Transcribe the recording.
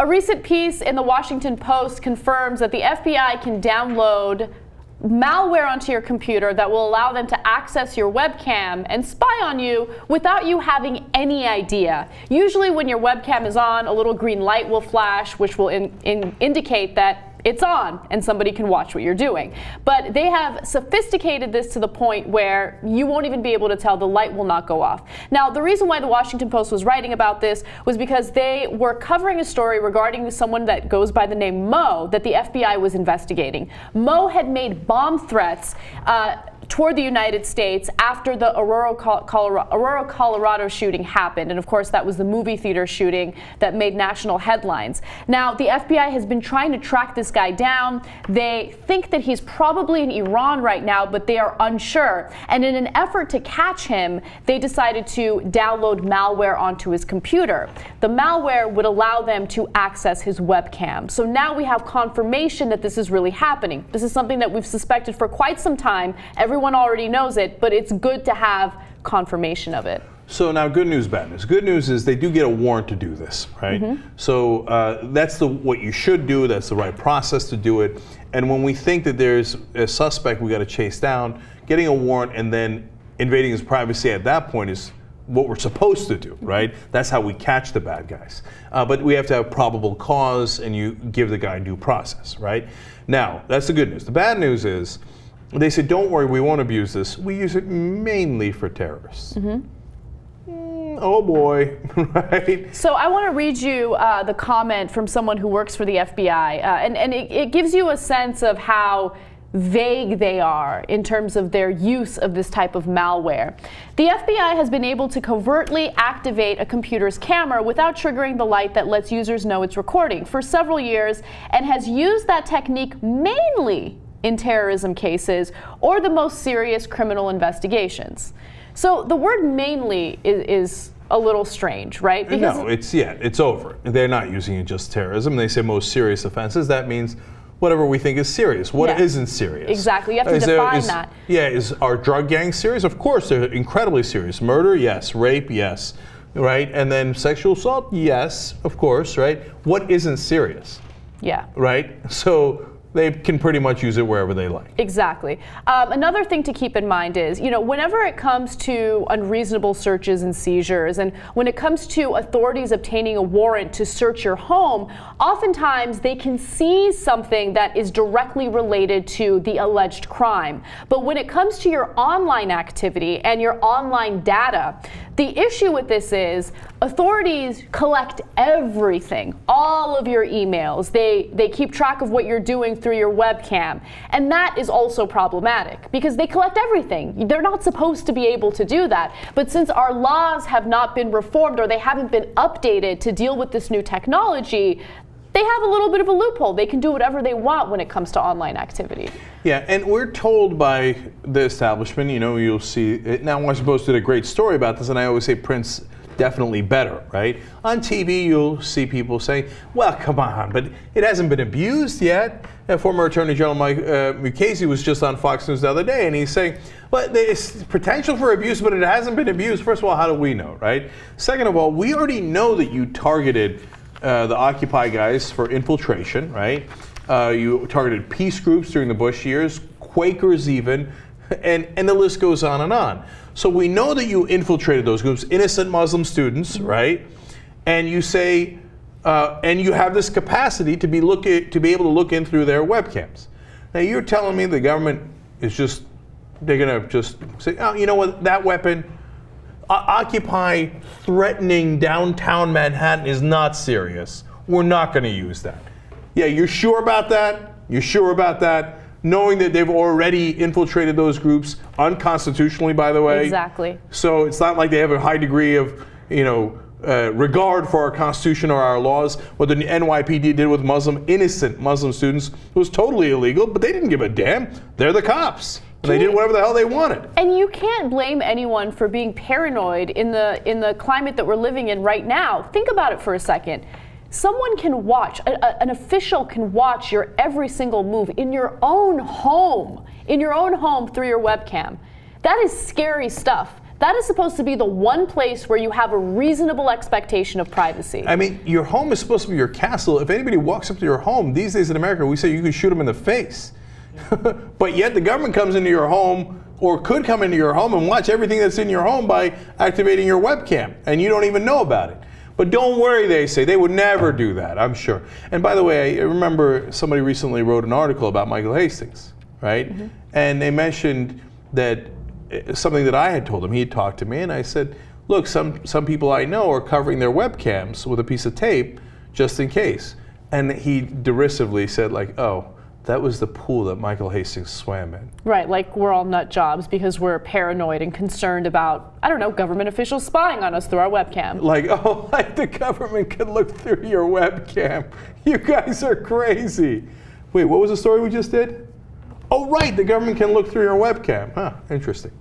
A recent piece in the Washington Post confirms that the FBI can download malware onto your computer that will allow them to access your webcam and spy on you without you having any idea. Usually when your webcam is on, a little green light will flash, which will indicate that it's on and somebody can watch what you're doing. But they have sophisticated this to the point where you won't even be able to tell, the light will not go off. Now, the reason why the Washington Post was writing about this was because they were covering a story regarding someone that goes by the name Mo that the FBI was investigating. Mo had made bomb threats toward the United States after the Aurora, Colorado shooting happened. And of course, that was the movie theater shooting that made national headlines. Now, the FBI has been trying to track this guy down. They think that he's probably in Iran right now, but they are unsure. And in an effort to catch him, they decided to download malware onto his computer. The malware would allow them to access his webcam. So now we have confirmation that this is really happening. This is something that we've suspected for quite some time. Everyone already knows it, but it's good to have confirmation of it. So now, good news, bad news. Good news is they do get a warrant to do this, right? Mm-hmm. So that's what you should do. That's the right process to do it. And when we think that there's a suspect we got to chase down, getting a warrant and then invading his privacy at that point is what we're supposed to do, right? That's how we catch the bad guys. But we have to have probable cause, and you give the guy due process, right? Now, that's the good news. The bad news is they said, don't worry, we won't abuse this. We use it mainly for terrorists. Mm-hmm. Oh boy, right? So I want to read you the comment from someone who works for the FBI, and it gives you a sense of how vague they are in terms of their use of this type of malware. The FBI has been able to covertly activate a computer's camera without triggering the light that lets users know it's recording for several years, and has used that technique mainly in terrorism cases or the most serious criminal investigations. So the word mainly is a little strange, right? Because no, it's over. They're not using it just terrorism. They say most serious offenses. That means whatever we think is serious. What isn't serious? Exactly. You have to define that. Yeah, is our drug gangs serious? Of course, they're incredibly serious. Murder, yes. Rape, yes. Right? And then sexual assault, yes, of course, right? What isn't serious? Yeah. Right? So they can pretty much use it wherever they like. Exactly. Another thing to keep in mind is, whenever it comes to unreasonable searches and seizures, and when it comes to authorities obtaining a warrant to search your home, oftentimes they can seize something that is directly related to the alleged crime. But when it comes to your online activity and your online data, the issue with this is authorities collect everything, all of your emails. They keep track of what you're doing through your webcam. And that is also problematic because they collect everything. They're not supposed to be able to do that. But since our laws have not been reformed or they haven't been updated to deal with this new technology, they have a little bit of a loophole. They can do whatever they want when it comes to online activity. Yeah, and we're told by the establishment, you'll see, now Washington Post did a great story about this, and I always say print's definitely better, right? On TV, you'll see people say, well, come on, but it hasn't been abused yet. Former Attorney General Mike Mukasey was just on Fox News the other day, and he's saying, well, there's potential for abuse, but it hasn't been abused. First of all, how do we know, right? Second of all, we already know that you targeted the Occupy guys for infiltration, right? You targeted peace groups during the Bush years, Quakers even, and the list goes on and on. So we know that you infiltrated those groups, innocent Muslim students, right? And you say, and you have this capacity to be able to look in through their webcams. Now you're telling me the government is they're gonna just say, oh, you know what, that weapon, Occupy threatening downtown Manhattan is not serious. We're not going to use that. Yeah, you're sure about that? You're sure about that? Knowing that they've already infiltrated those groups unconstitutionally, by the way. Exactly. So it's not like they have a high degree of, regard for our Constitution or our laws. What the NYPD did with innocent Muslim students was totally illegal, but they didn't give a damn. They're the cops. And they did whatever the hell they wanted. And you can't blame anyone for being paranoid in the climate that we're living in right now. Think about it for a second. Someone can watch, an official can watch your every single move in your own home through your webcam. That is scary stuff. That is supposed to be the one place where you have a reasonable expectation of privacy. I mean, your home is supposed to be your castle. If anybody walks up to your home, these days in America, we say you can shoot them in the face. But yet the government comes into your home, or could come into your home and watch everything that's in your home by activating your webcam, and you don't even know about it. But don't worry, they say. They would never do that, I'm sure. And by the way, I remember somebody recently wrote an article about Michael Hastings, right? Mm-hmm. And they mentioned that something that I had told him. He had talked to me, and I said, look, some people I know are covering their webcams with a piece of tape just in case. And he derisively said, like, oh, that was the pool that Michael Hastings swam in. Right, like we're all nut jobs because we're paranoid and concerned about, I don't know, government officials spying on us through our webcam. Like, oh, like the government can look through your webcam. You guys are crazy. Wait, what was the story we just did? Oh, right, the government can look through your webcam. Huh, interesting.